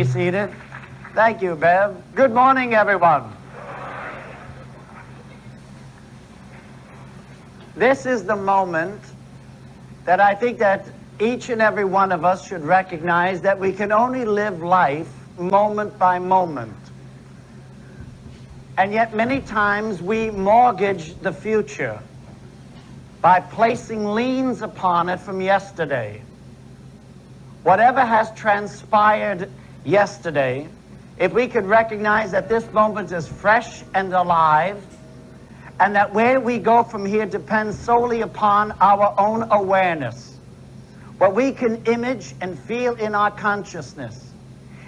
be seated. Thank you, Bev. Good morning, everyone. This is the moment that I think that each and every one of us should recognize that we can only live life moment by moment. And yet many times we mortgage the future by placing liens upon it from yesterday. Whatever has transpired yesterday, if we could recognize that this moment is fresh and alive, and that where we go from here depends solely upon our own awareness, what we can image and feel in our consciousness.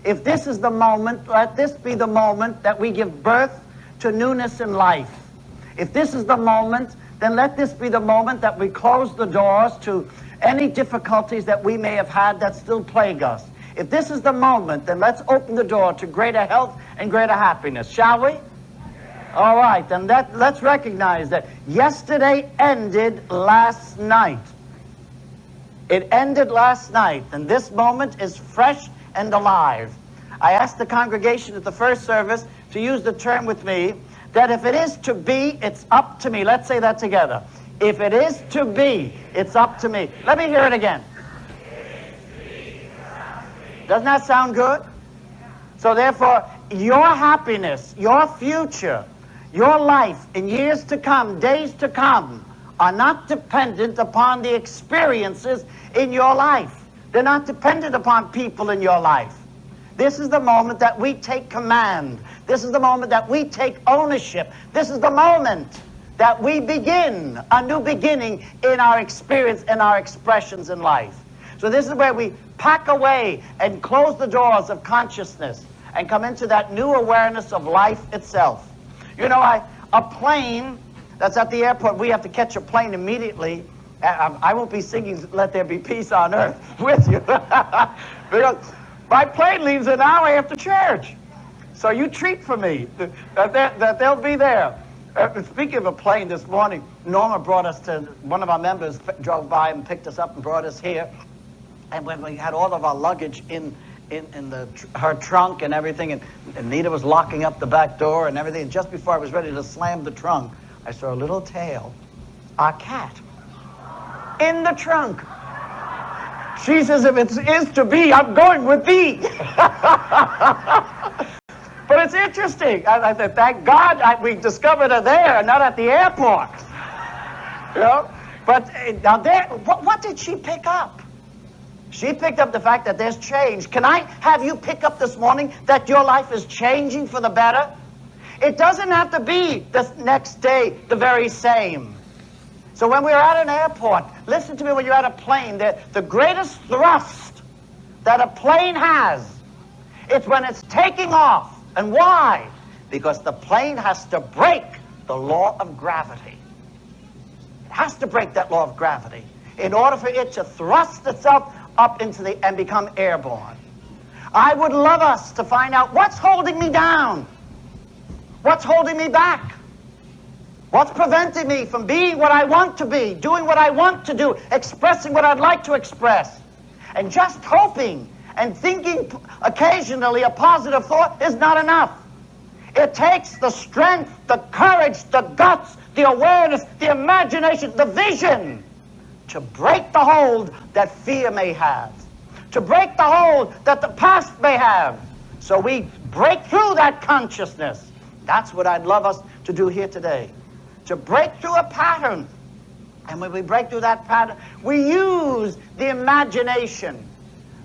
If this is the moment, let this be the moment that we give birth to newness in life. If this is the moment, then let this be the moment that we close the doors to any difficulties that we may have had that still plague us. If this is the moment, then let's open the door to greater health and greater happiness, shall we? All right, then let's recognize that yesterday ended last night. It ended last night, and this moment is fresh and alive. I asked the congregation at the first service to use the term with me, that if it is to be, it's up to me. Let's say that together. If it is to be, it's up to me. Let me hear it again. Doesn't that sound good? So therefore, your happiness, your future, your life in years to come, days to come, are not dependent upon the experiences in your life. They're not dependent upon people in your life. This is the moment that we take command. This is the moment that we take ownership. This is the moment that we begin a new beginning in our experience and our expressions in life. So this is where we pack away and close the doors of consciousness and come into that new awareness of life itself. You know, a plane that's at the airport, we have to catch a plane immediately. I won't be singing "Let There Be Peace on Earth" with you. Because my plane leaves an hour after church. So you treat for me that they'll be there. Speaking of a plane, this morning, Norma brought us to, one of our members drove by and picked us up and brought us here. And when we had all of our luggage in her trunk and everything, and Nita was locking up the back door and everything, and just before I was ready to slam the trunk, I saw a little tail, our cat, in the trunk. She says, if it is to be, I'm going with thee. But it's interesting. I said, thank God we discovered her there, not at the airport. You know? But now there, what did she pick up? She picked up the fact that there's change. Can I have you pick up this morning that your life is changing for the better? It doesn't have to be the next day the very same. So when we're at an airport, listen to me, when you're at a plane, the greatest thrust that a plane has, it's when it's taking off. And why? Because the plane has to break the law of gravity. It has to break that law of gravity in order for it to thrust itself up into and become airborne. I would love us to find out what's holding me down. What's holding me back? What's preventing me from being what I want to be, doing what I want to do, expressing what I'd like to express? And just hoping and thinking occasionally a positive thought is not enough. It takes the strength, the courage, the guts, the awareness, the imagination, the vision to break the hold that fear may have, to break the hold that the past may have. So we break through that consciousness. That's what I'd love us to do here today, to break through a pattern. And when we break through that pattern, we use the imagination.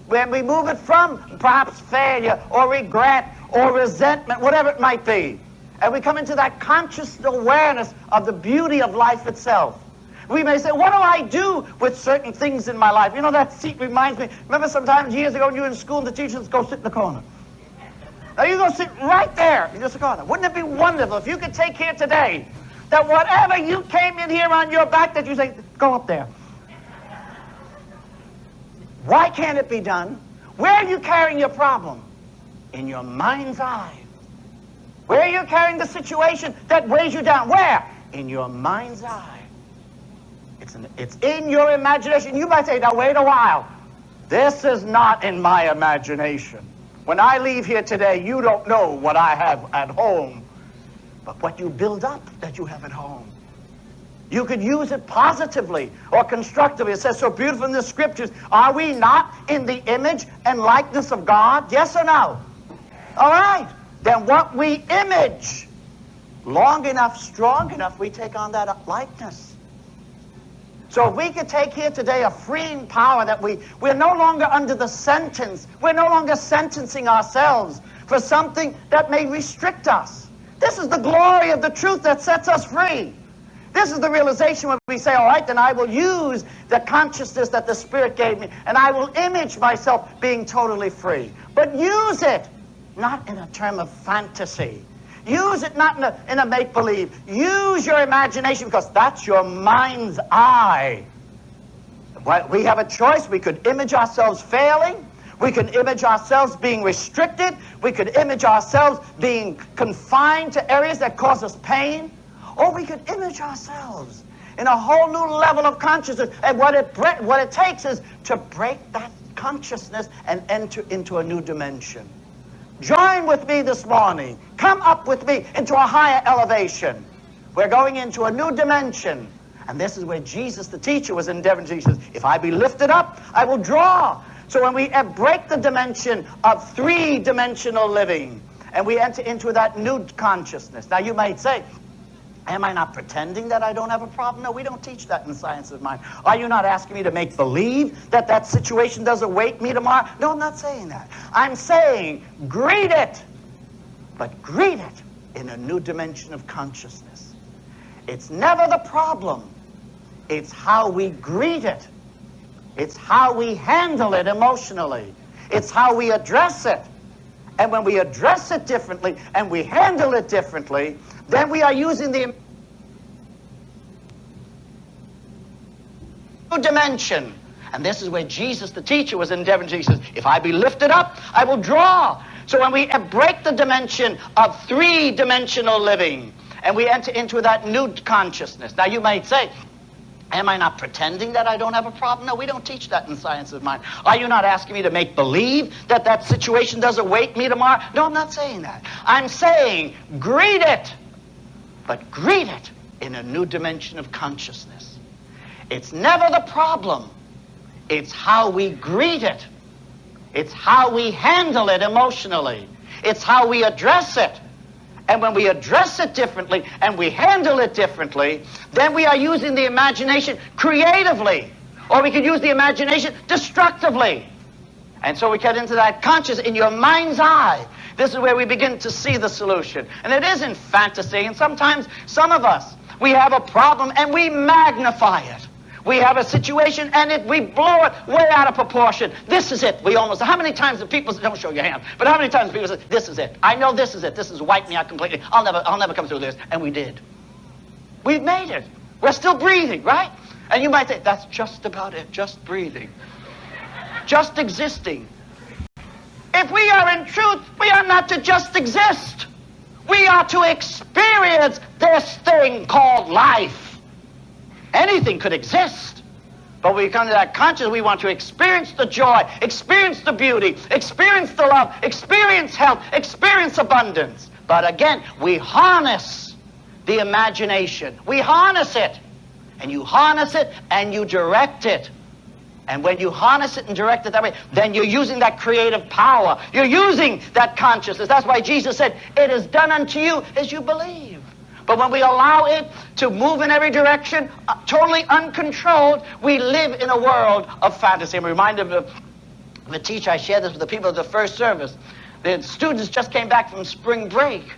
When we move it from perhaps failure or regret or resentment, whatever it might be, and we come into that conscious awareness of the beauty of life itself. We may say, what do I do with certain things in my life? You know, that seat reminds me, remember sometimes years ago when you were in school and the teacher said, go sit in the corner. Now you go sit right there in the corner. Wouldn't it be wonderful if you could take here today that whatever you came in here on your back, that you say, go up there. Why can't it be done? Where are you carrying your problem? In your mind's eye. Where are you carrying the situation that weighs you down? Where? In your mind's eye. It's in your imagination. You might say, now wait a while. This is not in my imagination. When I leave here today, you don't know what I have at home, but what you build up that you have at home. You could use it positively or constructively. It says so beautiful in the scriptures. Are we not in the image and likeness of God? Yes or no? All right. Then what we image, long enough, strong enough, we take on that likeness. So if we could take here today a freeing power that we're no longer under the sentence. We're no longer sentencing ourselves for something that may restrict us. This is the glory of the truth that sets us free. This is the realization when we say, all right, then I will use the consciousness that the Spirit gave me, and I will image myself being totally free. But use it, not in a term of fantasy. Use it not in a make-believe. Use your imagination, because that's your mind's eye. We have a choice. We could image ourselves failing. We could image ourselves being restricted. We could image ourselves being confined to areas that cause us pain. Or we could image ourselves in a whole new level of consciousness. And what it takes is to break that consciousness and enter into a new dimension. Join with me this morning. Come up with me into a higher elevation. We're going into a new dimension. And this is where Jesus, the teacher, was endeavoring to. He says, if I be lifted up, I will draw. So when we break the dimension of three-dimensional living, and we enter into that new consciousness. Now you might say, am I not pretending that I don't have a problem? No, we don't teach that in Science of Mind. Are you not asking me to make believe that that situation doesn't await me tomorrow? No, I'm not saying that. I'm saying greet it, but greet it in a new dimension of consciousness. It's never the problem. It's how we greet it. It's how we handle it emotionally. It's how we address it. And when we address it differently and we handle it differently, then we are using the new dimension. And this is where Jesus, the teacher, was endeavoring to. He says, if I be lifted up, I will draw. So when we break the dimension of three-dimensional living, and we enter into that new consciousness. Now you might say, am I not pretending that I don't have a problem? No, we don't teach that in Science of Mind. Are you not asking me to make believe that that situation doesn't await me tomorrow? No, I'm not saying that. I'm saying greet it, but greet it in a new dimension of consciousness. It's never the problem. It's how we greet it. It's how we handle it emotionally. It's how we address it. And when we address it differently and we handle it differently, then we are using the imagination creatively. Or we could use the imagination destructively. And so we get into that conscious in your mind's eye. This is where we begin to see the solution. And it isn't fantasy. And sometimes some of us, we have a problem and we magnify it. We have a situation and we blow it way out of proportion. This is it. We almost, how many times have people, don't show your hand, but how many times have people say, this is it. I know this is it. This has wiped me out completely. I'll never come through this. And we did. We've made it. We're still breathing, right? And you might say, that's just about it. Just breathing. Just existing. If we are in truth, we are not to just exist. We are to experience this thing called life. Anything could exist. But when we come to that consciousness, we want to experience the joy, experience the beauty, experience the love, experience health, experience abundance. But again, we harness the imagination. We harness it. And you harness it and you direct it. And when you harness it and direct it that way, then you're using that creative power. You're using that consciousness. That's why Jesus said, it is done unto you as you believe. But when we allow it to move in every direction, totally uncontrolled, we live in a world of fantasy. I'm reminded of the teacher. I shared this with the people of the first service. The students just came back from spring break.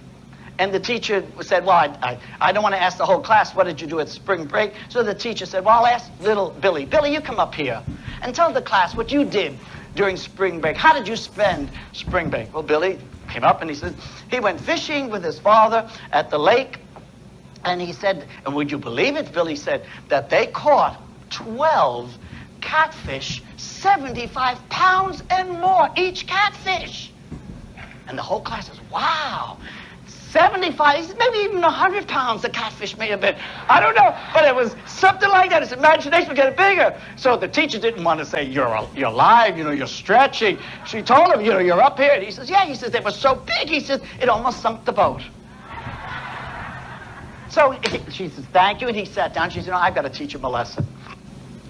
And the teacher said, well, I don't want to ask the whole class, what did you do at spring break? So the teacher said, well, I'll ask little Billy. Billy, you come up here and tell the class what you did during spring break. How did you spend spring break? Well, Billy came up and he said, he went fishing with his father at the lake. And he said, and would you believe it, Billy said, that they caught 12 catfish, 75 pounds and more, each catfish. And the whole class says, wow, 75, he said, maybe even 100 pounds the catfish may have been. I don't know, but it was something like that. His imagination was getting bigger. So the teacher didn't want to say, you're live, you're stretching. She told him, you're up here. And he says, yeah. He says, they were so big. He says, it almost sunk the boat. So she says, thank you. And he sat down. She said, I've got to teach him a lesson.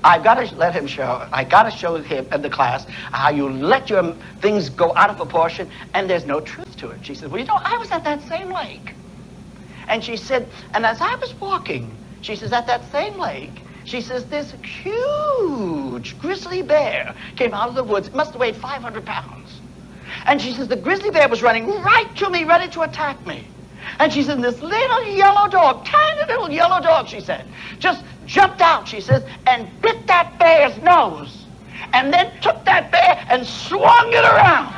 I've got to show him in the class how you let your things go out of proportion and there's no truth to it. She said, well, I was at that same lake. And she said, and as I was walking, she says, at that same lake, she says, this huge grizzly bear came out of the woods. It must have weighed 500 pounds. And she says, the grizzly bear was running right to me, ready to attack me. And she said, this little yellow dog, tiny little yellow dog, she said, just jumped out, she says, and bit that bear's nose. And then took that bear and swung it around,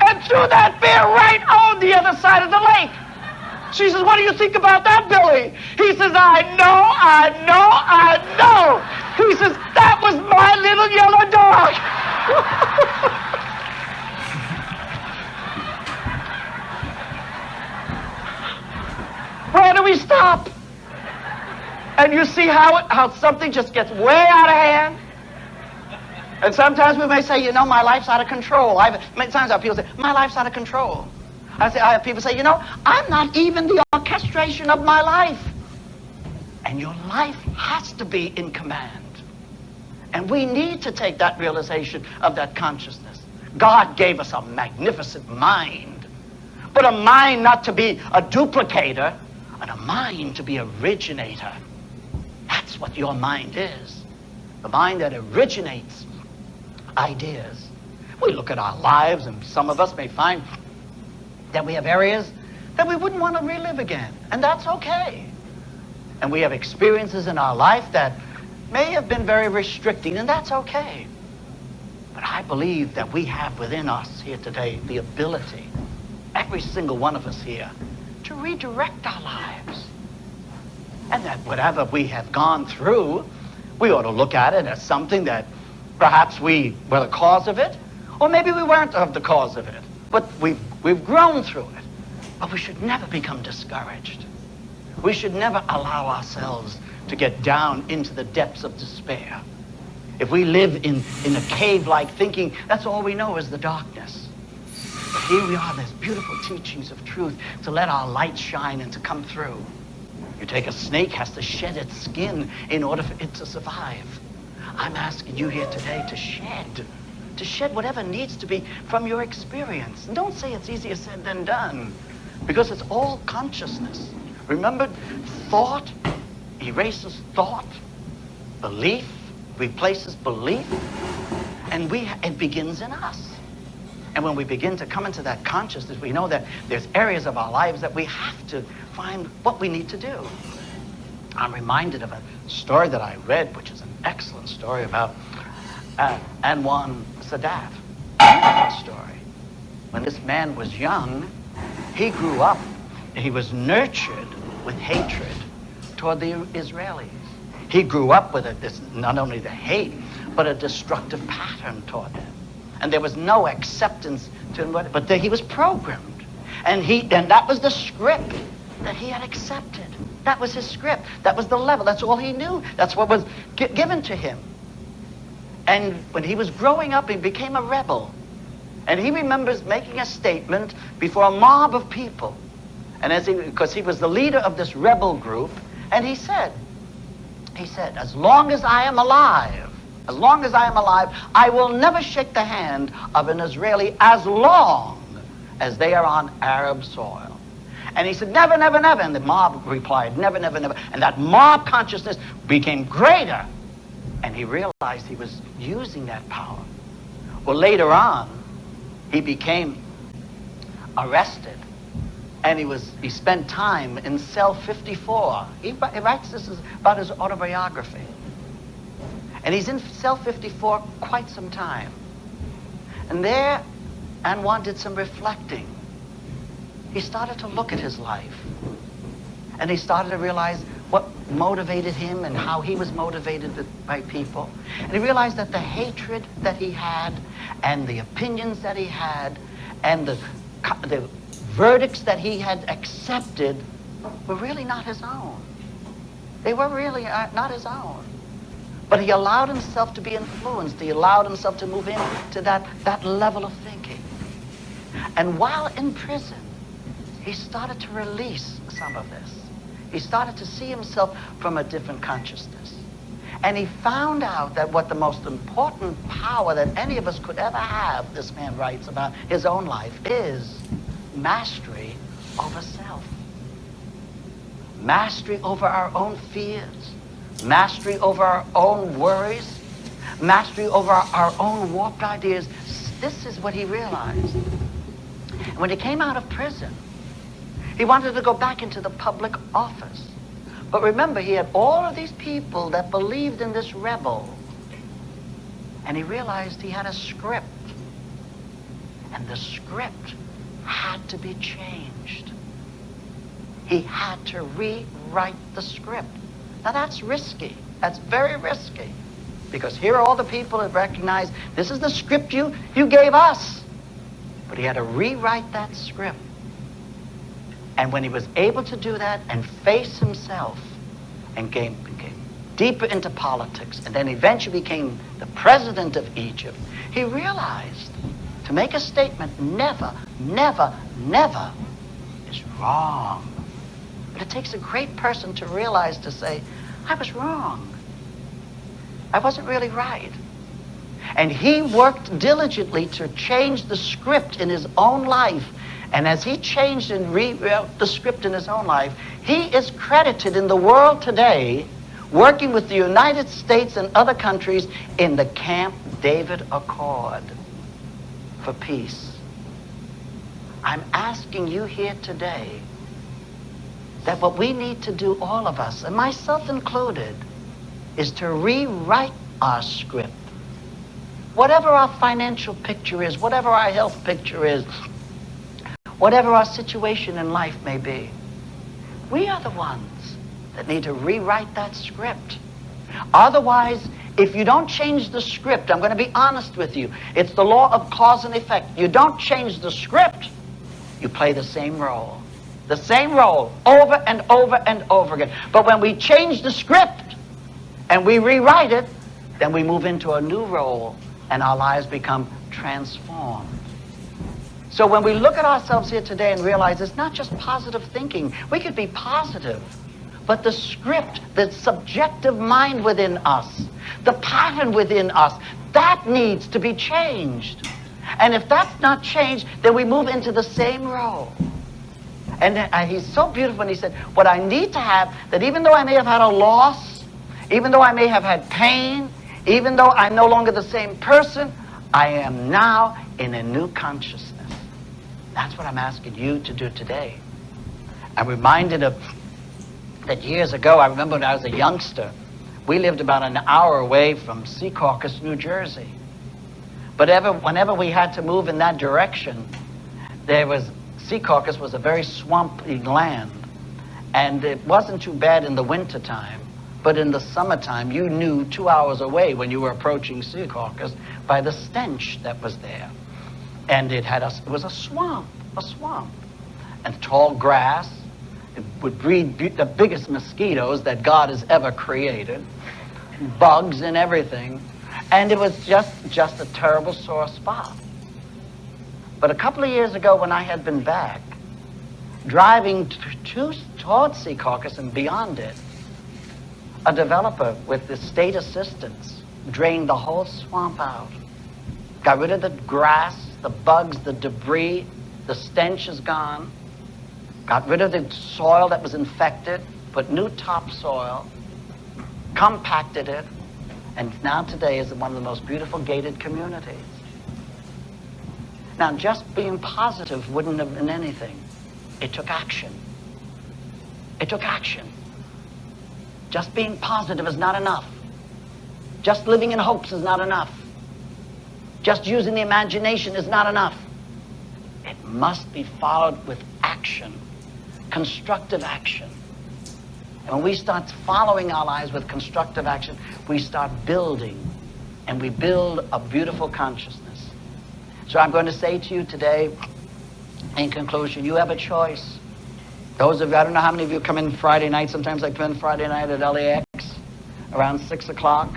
and threw that bear right on the other side of the lake. She says, what do you think about that, Billy? He says, I know. He says, that was my little yellow dog. Where do we stop? And you see how something just gets way out of hand? And sometimes we may say, my life's out of control. Many times I have people say, my life's out of control. I have people say, I'm not even the orchestration of my life. And your life has to be in command. And we need to take that realization of that consciousness. God gave us a magnificent mind, but a mind not to be a duplicator, and a mind to be originator. That's what your mind is. The mind that originates ideas. We look at our lives, and some of us may find that we have areas that we wouldn't want to relive again, and that's okay. And we have experiences in our life that may have been very restricting, and that's okay. But I believe that we have within us here today the ability, every single one of us here, to redirect our lives. And that whatever we have gone through, we ought to look at it as something that perhaps we were the cause of it, or maybe we weren't of the cause of it, but we've grown through it. But we should never become discouraged. We should never allow ourselves to get down into the depths of despair. If we live in a cave-like thinking, that's all we know is the darkness. But here we are, there's beautiful teachings of truth to let our light shine and to come through. You take a snake, has to shed its skin in order for it to survive. I'm asking you here today to shed whatever needs to be from your experience. And don't say it's easier said than done, because it's all consciousness. Remember, thought erases thought. Belief replaces belief. And it begins in us. And when we begin to come into that consciousness, we know that there's areas of our lives that we have to find what we need to do. I'm reminded of a story that I read, which is an excellent story about Anwar Sadat. Story. When this man was young, he grew up, he was nurtured with hatred toward the Israelis. He grew up with not only the hate, but a destructive pattern toward them. And there was no acceptance to him, but he was programmed. And that was the script that he had accepted. That was his script. That was the level. That's all he knew. That's what was given to him. And when he was growing up, he became a rebel. And he remembers making a statement before a mob of people. And because he was the leader of this rebel group, and he said, as long as I am alive, I will never shake the hand of an Israeli as long as they are on Arab soil. And he said, never, never, never. And the mob replied, never, never, never. And that mob consciousness became greater. And he realized he was using that power. Well, later on, he became arrested. And he spent time in cell 54. He writes this about his autobiography. And he's in cell 54 quite some time. And there, Anwar did some reflecting. He started to look at his life. And he started to realize what motivated him and how he was motivated by people. And he realized that the hatred that he had and the opinions that he had and the verdicts that he had accepted were really not his own. They were really not his own. But he allowed himself to be influenced. He allowed himself to move into that level of thinking. And while in prison, he started to release some of this. He started to see himself from a different consciousness. And he found out that what the most important power that any of us could ever have, this man writes about his own life, is mastery over self. Mastery over our own fears. Mastery over our own worries. Mastery over our own warped ideas. This is what he realized. And when he came out of prison, he wanted to go back into the public office. But remember, he had all of these people that believed in this rebel. And he realized he had a script. And the script had to be changed. He had to rewrite the script. Now that's risky. That's very risky. Because here are all the people that recognize this is the script you gave us. But he had to rewrite that script. And when he was able to do that and face himself and became deeper into politics and then eventually became the president of Egypt, he realized to make a statement, never, never, never is wrong. But it takes a great person to realize, to say, I was wrong. I wasn't really right. And he worked diligently to change the script in his own life. And as he changed and rewrote the script in his own life, he is credited in the world today working with the United States and other countries in the Camp David Accord for peace. I'm asking you here today that what we need to do, all of us, and myself included, is to rewrite our script. Whatever our financial picture is, whatever our health picture is, whatever our situation in life may be, we are the ones that need to rewrite that script. Otherwise, if you don't change the script, I'm going to be honest with you, it's the law of cause and effect. You don't change the script, you play the same role. The same role over and over and over again. But when we change the script and we rewrite it, then we move into a new role and our lives become transformed. So when we look at ourselves here today and realize it's not just positive thinking, we could be positive, but the script, the subjective mind within us, the pattern within us, that needs to be changed. And if that's not changed, then we move into the same role. And he's so beautiful when he said, what I need to have, that even though I may have had a loss, even though I may have had pain, even though I'm no longer the same person, I am now in a new consciousness. That's what I'm asking you to do today. I'm reminded of that years ago, I remember when I was a youngster, we lived about an hour away from Secaucus, New Jersey. But whenever we had to move in that direction, Secaucus was a very swampy land. And it wasn't too bad in the wintertime. But in the summertime, you knew 2 hours away when you were approaching Secaucus by the stench that was there. And it was a swamp. And tall grass. It would breed the biggest mosquitoes that God has ever created. Bugs and everything. And it was just a terrible sore spot. But a couple of years ago when I had been back, driving towards Secaucus and beyond it, a developer with the state assistance drained the whole swamp out. Got rid of the grass, the bugs, the debris, the stench is gone. Got rid of the soil that was infected, put new topsoil, compacted it, and now today is one of the most beautiful gated communities. Now, just being positive wouldn't have been anything. It took action. It took action. Just being positive is not enough. Just living in hopes is not enough. Just using the imagination is not enough. It must be followed with action, constructive action. And when we start following our lives with constructive action, we start building, and we build a beautiful consciousness. So I'm going to say to you today, In conclusion, you have a choice. Those of you, I don't know how many of you come in Friday night. Sometimes I come in Friday night at LAX around 6 o'clock.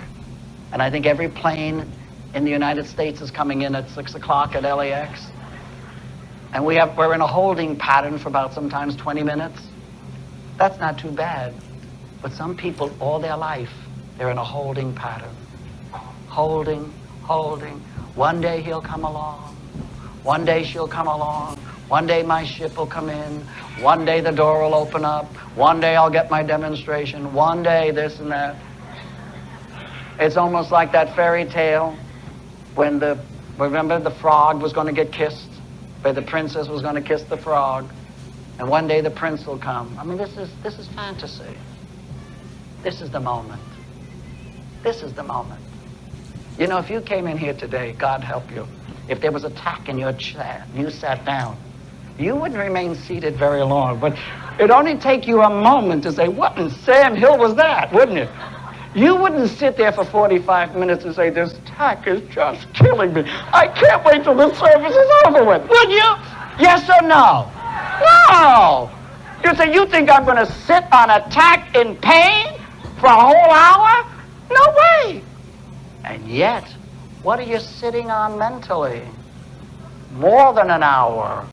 And I think every plane in the United States is coming in at 6 o'clock at LAX. And we're in a holding pattern for about sometimes 20 minutes. That's not too bad. But some people, all their life, they're in a holding pattern. Holding, holding. One day he'll come along. One day she'll come along. One day my ship will come in. One day the door will open up. One day I'll get my demonstration. One day this and that. It's almost like that fairy tale when remember the frog was going to get kissed, where the princess was going to kiss the frog, and one day the prince will come. I mean, this is fantasy. This is the moment. This is the moment. You know, if you came in here today, God help you, if there was a tack in your chair and you sat down, you wouldn't remain seated very long, but it'd only take you a moment to say, what in Sam Hill was that, wouldn't it? You wouldn't sit there for 45 minutes and say, this tack is just killing me. I can't wait till the service is over with. Would you? Yes or no? No! You say, you think I'm going to sit on a tack in pain for a whole hour? No way! And yet, what are you sitting on mentally? More than an hour.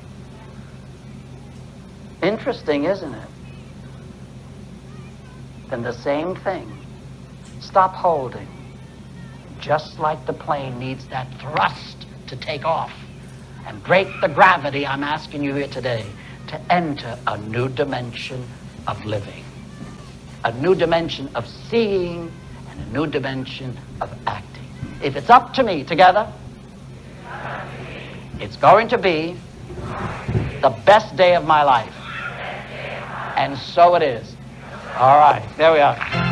Interesting, isn't it? Then the same thing. Stop holding. Just like the plane needs that thrust to take off and break the gravity, I'm asking you here today to enter a new dimension of living, a new dimension of seeing, and a new dimension of acting. If it's up to me, together, it's going to be the best day of my life. And so it is. All right, there we are.